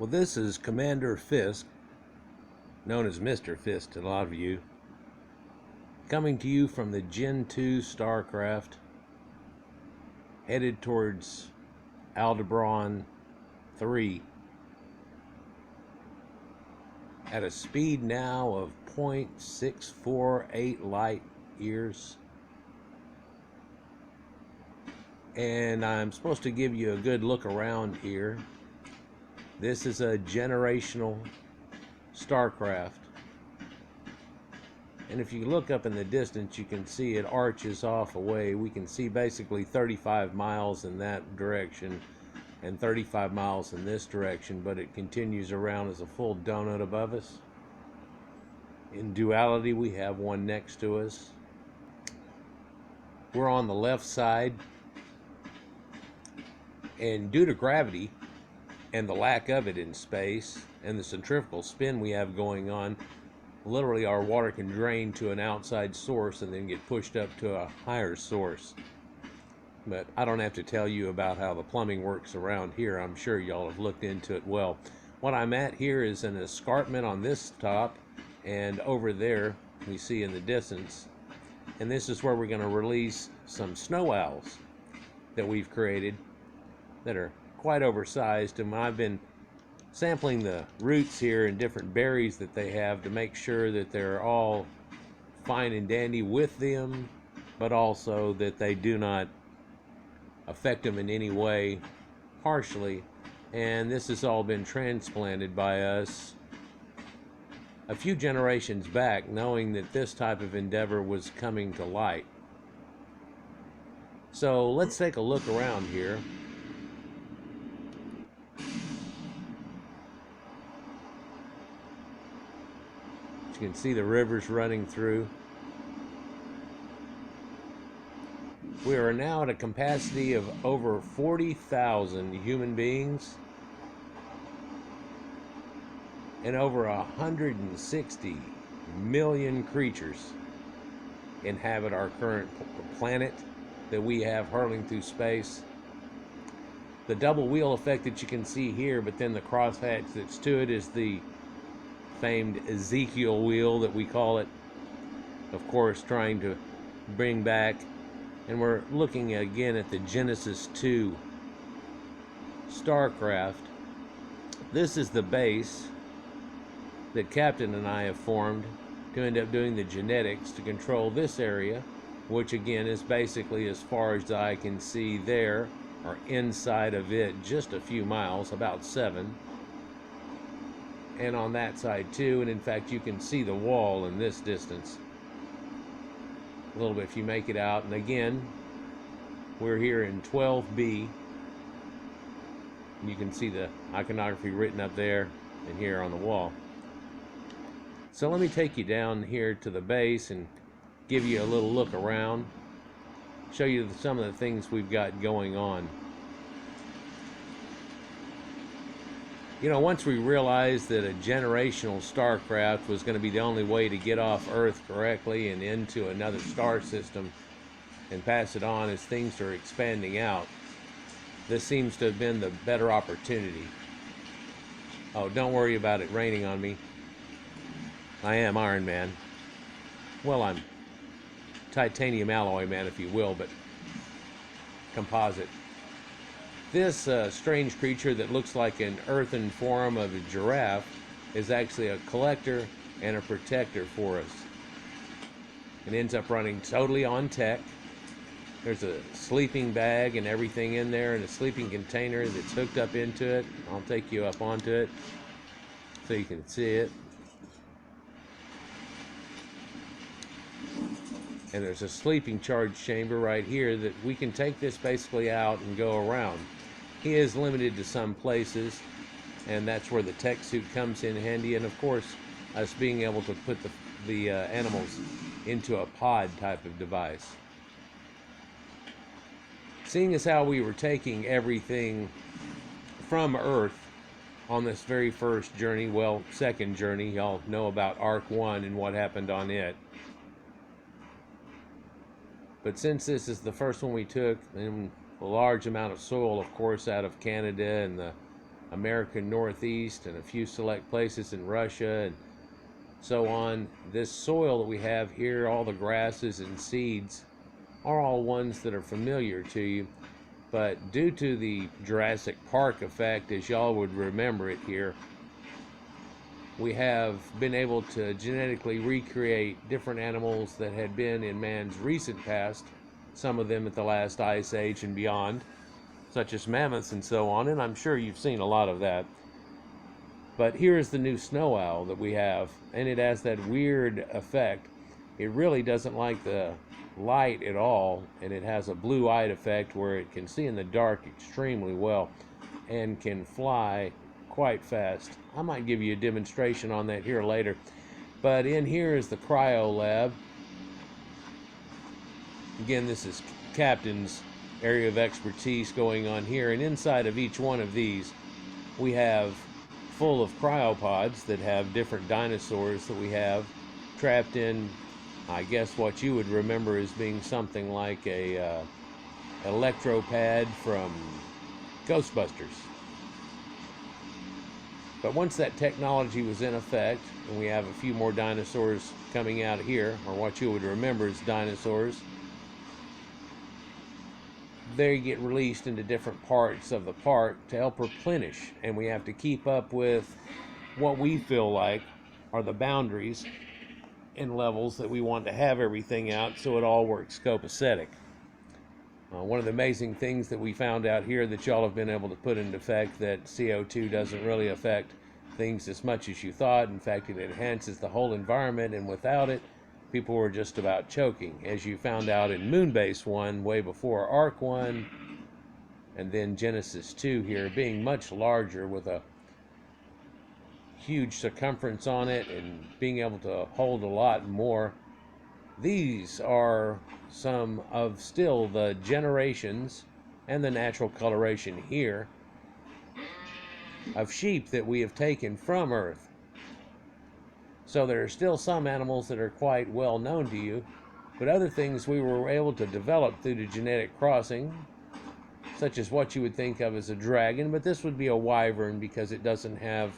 Well, this is Commander Fisk, known as Mr. Fisk to a lot of you, coming to you from the Gen 2 starcraft, headed towards Aldebaran 3, at a speed now of 0.648 light years. And I'm supposed to give you a good look around here. This is a generational starcraft, and if you look up in the distance, you can see it arches off away. We can see basically 35 miles in that direction and 35 miles in this direction, but it continues around as a full donut above us. In duality, we have one next to us. We're on the left side, and due to gravity and the lack of it in space and the centrifugal spin we have going on, literally our water can drain to an outside source and then get pushed up to a higher source. But I don't have to tell you about how the plumbing works around here. I'm sure y'all have looked into it well. What I'm at here is an escarpment on this top, and over there we see in the distance, and this is where we're going to release some snow owls that we've created that are quite oversized, and I've been sampling the roots here and different berries that they have to make sure that they're all fine and dandy with them, but also that they do not affect them in any way harshly. And this has all been transplanted by us a few generations back, knowing that this type of endeavor was coming to light. So let's take a look around here. You can see the rivers running through. We are now at a capacity of over 40,000 human beings, and over 160 million creatures inhabit our current planet that we have hurling through space. The double wheel effect that you can see here, but then the crosshatch that's to it, is the famed Ezekiel wheel that we call it, of course trying to bring back, and we're looking again at the Genesis 2 starcraft. This is the base that Captain and I have formed to end up doing the genetics to control this area, which again is basically as far as the eye can see there, or inside of it just a few miles, about 7. And on that side too, and in fact you can see the wall in this distance a little bit if you make it out. And again, we're here in 12B, and you can see the iconography written up there and here on the wall. So let me take you down here to the base and give you a little look around, show you some of the things we've got going on. You know, once we realized that a generational starcraft was going to be the only way to get off Earth correctly and into another star system and pass it on as things are expanding out, this seems to have been the better opportunity. Oh, don't worry about it raining on me. I am Iron Man. Well, I'm titanium alloy man, if you will, but composite. This strange creature that looks like an earthen form of a giraffe is actually a collector and a protector for us. It ends up running totally on tech. There's a sleeping bag and everything in there, and a sleeping container that's hooked up into it. I'll take you up onto it so you can see it. And there's a sleeping charge chamber right here that we can take this basically out and go around. He is limited to some places, and that's where the tech suit comes in handy, and of course us being able to put the animals into a pod type of device. Seeing as how we were taking everything from Earth on this very first journey, well, second journey, y'all know about Arc 1 and what happened on it. But since this is the first one we took, and a large amount of soil, of course, out of Canada and the American Northeast and a few select places in Russia and so on. This soil that we have here, all the grasses and seeds, are all ones that are familiar to you. But due to the Jurassic Park effect, as y'all would remember it here, we have been able to genetically recreate different animals that had been in man's recent past, some of them at the last ice age and beyond, such as mammoths and so on, and I'm sure you've seen a lot of that. But here is the new snow owl that we have, and it has that weird effect. It really doesn't like the light at all, and it has a blue-eyed effect where it can see in the dark extremely well and can fly quite fast. I might give you a demonstration on that here later. But in here is the cryo lab. Again, this is Captain's area of expertise going on here, and inside of each one of these we have full of cryopods that have different dinosaurs that we have trapped in, I guess what you would remember as being something like a electropad from Ghostbusters. But once that technology was in effect, and we have a few more dinosaurs coming out here, or what you would remember as dinosaurs, they get released into different parts of the park to help replenish, and we have to keep up with what we feel like are the boundaries and levels that we want to have everything out so it all works copacetic. One of the amazing things that we found out here that y'all have been able to put into effect, that CO2 doesn't really affect things as much as you thought. In fact, it enhances the whole environment, and without it, people were just about choking, as you found out in Moonbase 1 way before Ark 1, and then Genesis 2 here being much larger with a huge circumference on it and being able to hold a lot more. These are some of still the generations and the natural coloration here of sheep that we have taken from Earth. So there are still some animals that are quite well known to you, but other things we were able to develop through the genetic crossing, such as what you would think of as a dragon, but this would be a wyvern because it doesn't have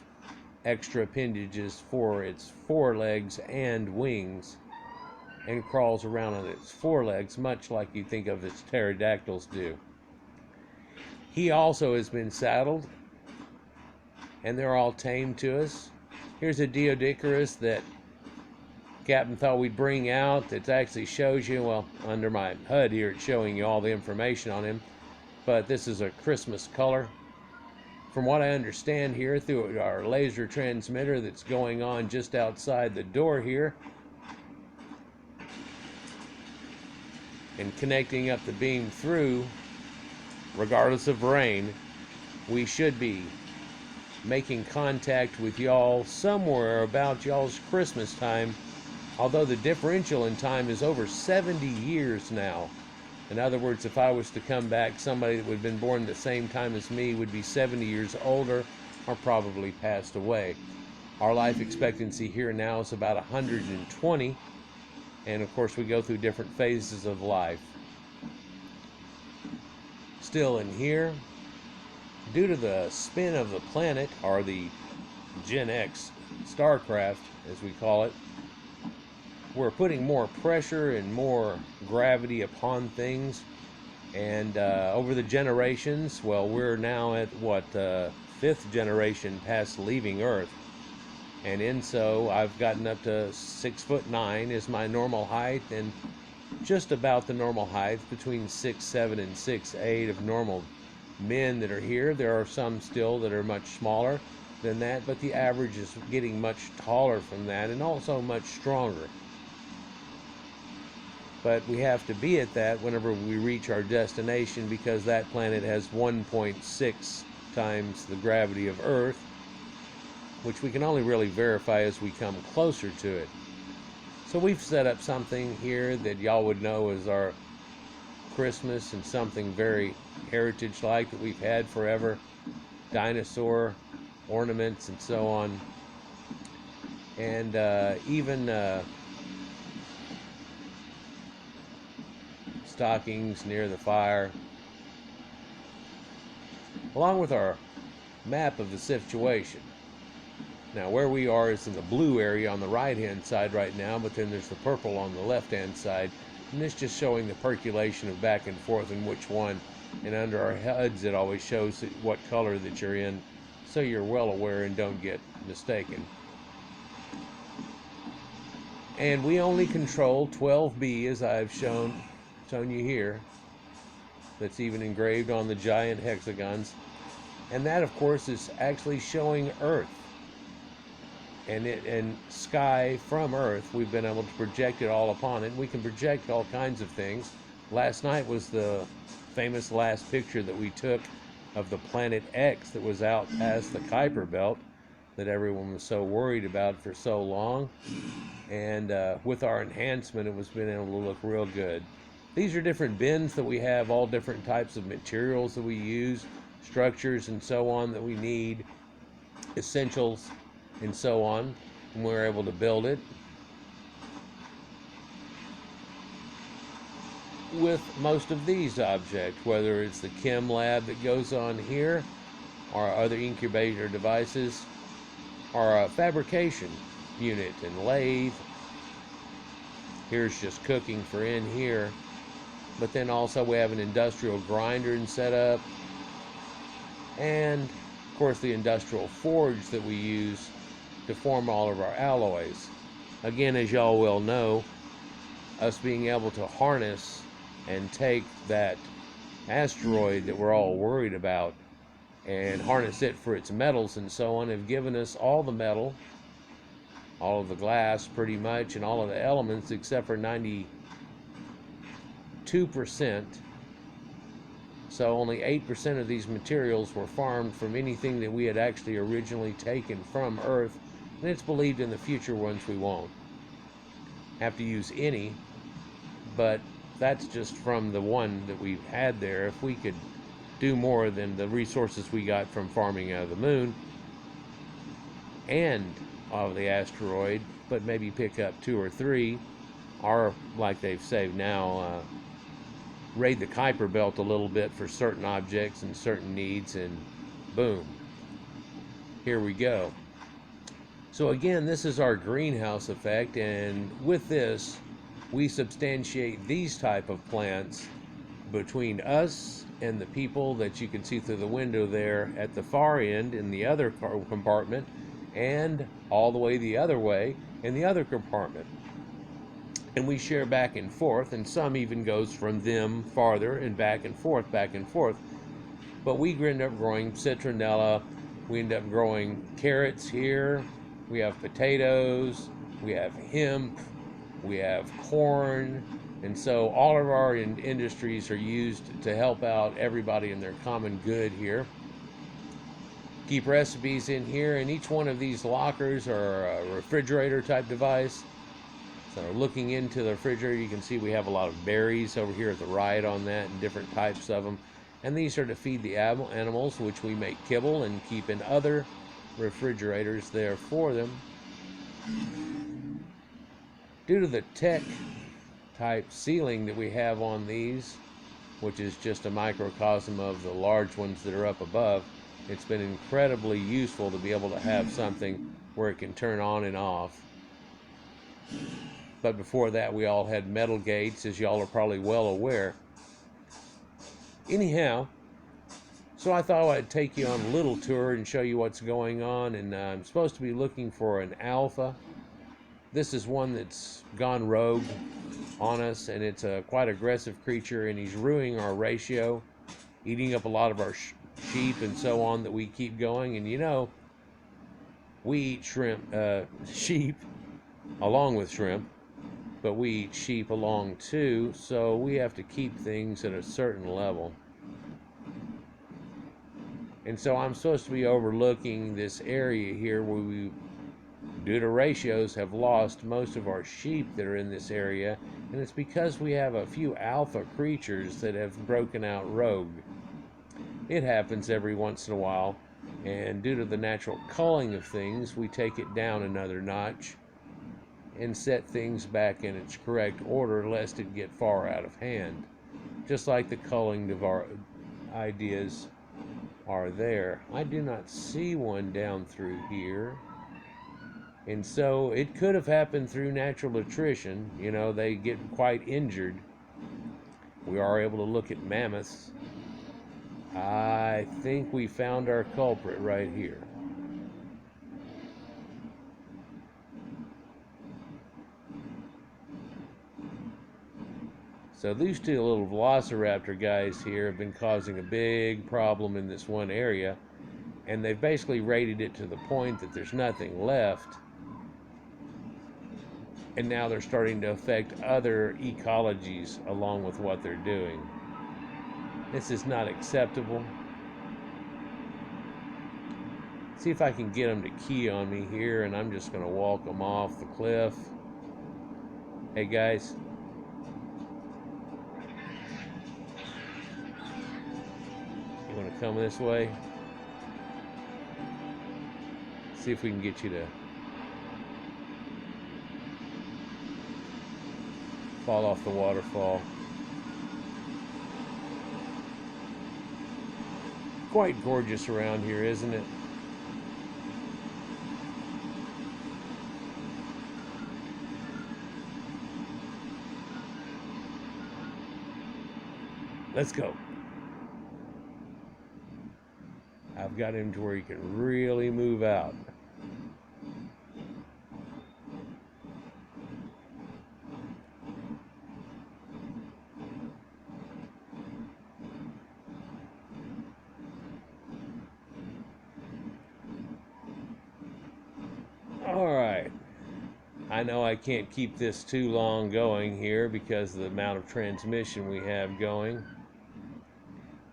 extra appendages for its forelegs and wings, and crawls around on its forelegs, much like you think of its pterodactyls do. He also has been saddled, and they're all tamed to us. Here's a Diodicarus that Captain thought we'd bring out that actually shows you, well, under my HUD here, it's showing you all the information on him, but this is a Christmas color. From what I understand here through our laser transmitter that's going on just outside the door here, and connecting up the beam through, regardless of rain, we should be making contact with y'all somewhere about y'all's Christmas time, although the differential in time is over 70 years now. In other words, if I was to come back, somebody that would have been born the same time as me would be 70 years older or probably passed away. Our life expectancy here now is about 120, and of course we go through different phases of life. Still in here, due to the spin of the planet, or the Gen X starcraft as we call it, we're putting more pressure and more gravity upon things, and over the generations, well, we're now at what, fifth generation past leaving Earth, and in so I've gotten up to 6'9" is my normal height, and just about the normal height, between 6'7" and 6'8" of normal men that are here. There are some still that are much smaller than that, but the average is getting much taller from that, and also much stronger. But we have to be at that whenever we reach our destination, because that planet has 1.6 times the gravity of Earth, which we can only really verify as we come closer to it. So we've set up something here that y'all would know as our Christmas, and something very heritage-like that we've had forever. Dinosaur ornaments and so on. And even stockings near the fire. Along with our map of the situation. Now where we are is in the blue area on the right hand side right now, but then there's the purple on the left hand side, and it's just showing the percolation of back and forth and which one. And under our HUDs it always shows what color that you're in, so you're well aware and don't get mistaken. And we only control 12B, as I've shown you here. That's even engraved on the giant hexagons. And that, of course, is actually showing Earth. And sky from Earth. We've been able to project it all upon it. We can project all kinds of things. Last night was the famous last picture that we took of the planet X that was out past the Kuiper Belt that everyone was so worried about for so long. And with our enhancement, it was been able to look real good. These are different bins that we have, all different types of materials that we use, structures and so on that we need, essentials and so on, and we're able to build it with most of these objects, whether it's the chem lab that goes on here, or other incubator devices, or a fabrication unit and lathe. Here's just cooking for in here, but then also we have an industrial grinder and setup, and of course the industrial forge that we use to form all of our alloys. Again, as y'all well know, us being able to harness and take that asteroid that we're all worried about and harness it for its metals and so on have given us all the metal, all of the glass pretty much, and all of the elements except for 92%. So only 8% of these materials were farmed from anything that we had actually originally taken from Earth, and it's believed in the future ones we won't have to use any, but that's just from the one that we've had there. If we could do more than the resources we got from farming out of the moon and of the asteroid, but maybe pick up 2 or 3, or like they've saved now, raid the Kuiper Belt a little bit for certain objects and certain needs, and boom, here we go. So again, this is our greenhouse effect, and with this we substantiate these type of plants between us and the people that you can see through the window there at the far end in the other compartment, and all the way the other way in the other compartment. And we share back and forth, and some even goes from them farther and back and forth, back and forth. But we end up growing citronella, we end up growing carrots here, we have potatoes, we have hemp, we have corn, and so all of our industries are used to help out everybody in their common good here. Keep recipes in here, and each one of these lockers are a refrigerator type device. So looking into the refrigerator, you can see we have a lot of berries over here at the right on that, and different types of them. And these are to feed the animals, which we make kibble and keep in other refrigerators there for them. Due to the tech type ceiling that we have on these, which is just a microcosm of the large ones that are up above, it's been incredibly useful to be able to have something where it can turn on and off. But before that, we all had metal gates, as y'all are probably well aware. Anyhow, so I thought I'd take you on a little tour and show you what's going on, and I'm supposed to be looking for an alpha. This is one that's gone rogue on us, and it's a quite aggressive creature, and he's ruining our ratio, eating up a lot of our sheep and so on that we keep going. And you know, we eat sheep along with shrimp, but we eat sheep along too, so we have to keep things at a certain level. And so I'm supposed to be overlooking this area here where we, due to ratios, have lost most of our sheep that are in this area, and it's because we have a few alpha creatures that have broken out rogue. It happens every once in a while, and due to the natural culling of things, we take it down another notch and set things back in its correct order, lest it get far out of hand. Just like the culling of our ideas are there. I do not see one down through here. And so it could have happened through natural attrition. You know, they get quite injured. We are able to look at mammoths. I think we found our culprit right here. So these two little velociraptor guys here have been causing a big problem in this one area, and they've basically raided it to the point that there's nothing left. And now they're starting to affect other ecologies along with what they're doing. This is not acceptable. See if I can get them to key on me here, and I'm just going to walk them off the cliff. Hey guys. You want to come this way? See if we can get you to fall off the waterfall. Quite gorgeous around here, isn't it? Let's go. I've got him to where he can really move out. All right. I know I can't keep this too long going here because of the amount of transmission we have going.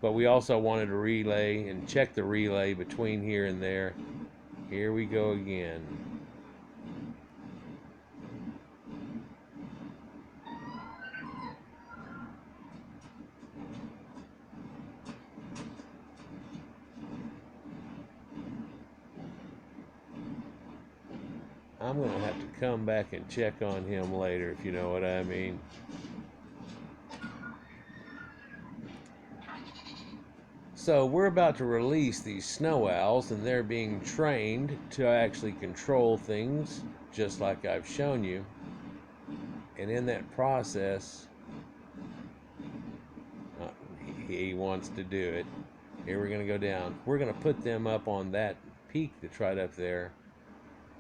But we also wanted to relay and check the relay between here and there. Here we go again. I'm going to have to come back and check on him later, if you know what I mean. So we're about to release these snow owls, and they're being trained to actually control things, just like I've shown you. And in that process, he wants to do it. Here we're going to go down. We're going to put them up on that peak that's right up there,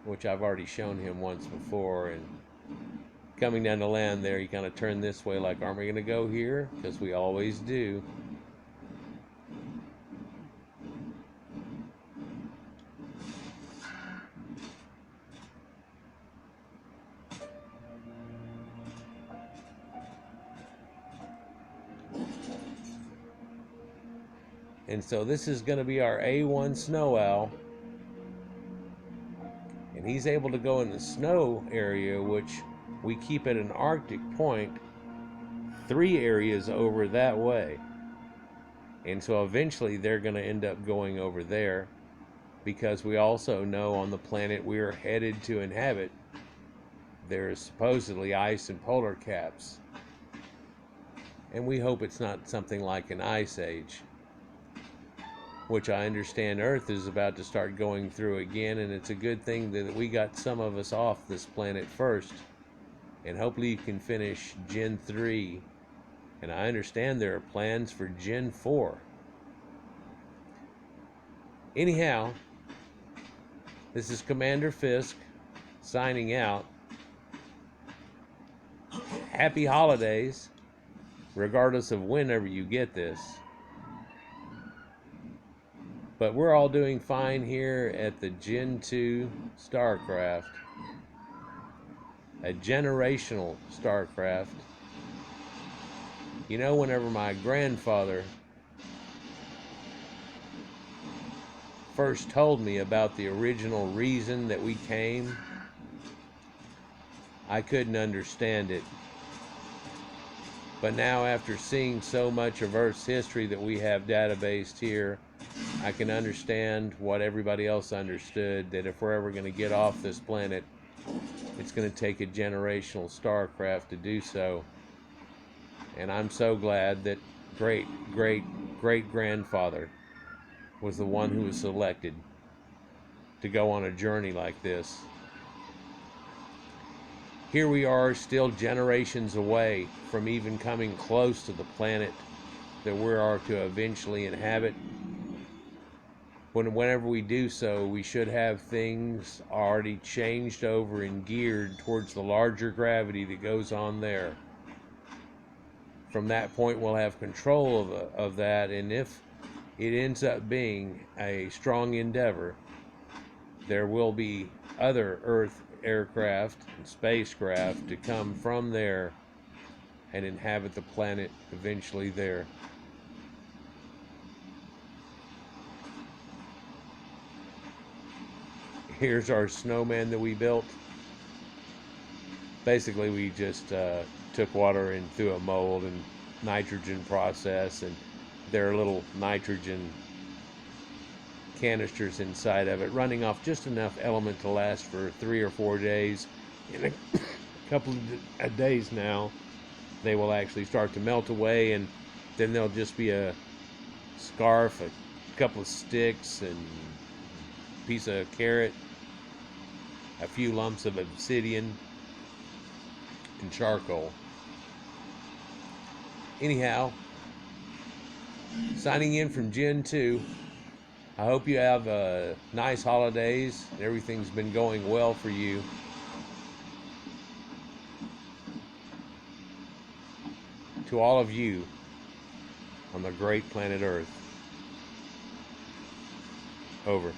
which I've already shown him once before. And coming down to land there, you kind of turn this way like, aren't we going to go here? Because we always do. And so this is going to be our A1 snow owl. And he's able to go in the snow area, which we keep at an Arctic point 3 areas over that way. And so eventually they're going to end up going over there, because we also know on the planet we are headed to inhabit, there is supposedly ice and polar caps. And we hope it's not something like an ice age, which I understand Earth is about to start going through again, and it's a good thing that we got some of us off this planet first, and hopefully you can finish Gen 3, and I understand there are plans for Gen 4. Anyhow, this is Commander Fisk signing out. Happy holidays, regardless of whenever you get this. But we're all doing fine here at the Gen 2 Starcraft. A generational Starcraft. You know, whenever my grandfather first told me about the original reason that we came, I couldn't understand it. But now, after seeing so much of Earth's history that we have databased here, I can understand what everybody else understood, that if we're ever going to get off this planet, it's going to take a generational starcraft to do so. And I'm so glad that great-great-great-grandfather was the one who was selected to go on a journey like this. Here we are, still generations away from even coming close to the planet that we are to eventually inhabit. Whenever we do so, we should have things already changed over and geared towards the larger gravity that goes on there. From that point, we'll have control of that, and if it ends up being a strong endeavor, there will be other Earth aircraft and spacecraft to come from there and inhabit the planet eventually there. Here's our snowman that we built. Basically, we just took water in through a mold and nitrogen process, and there are little nitrogen canisters inside of it, running off just enough element to last for 3 or 4 days. In a couple of days now, they will actually start to melt away, and then there'll just be a scarf, a couple of sticks, and a piece of carrot, a few lumps of obsidian, and charcoal. Anyhow, signing in from Gen 2. I hope you have nice holidays and everything's been going well for you. To all of you on the great planet Earth. Over.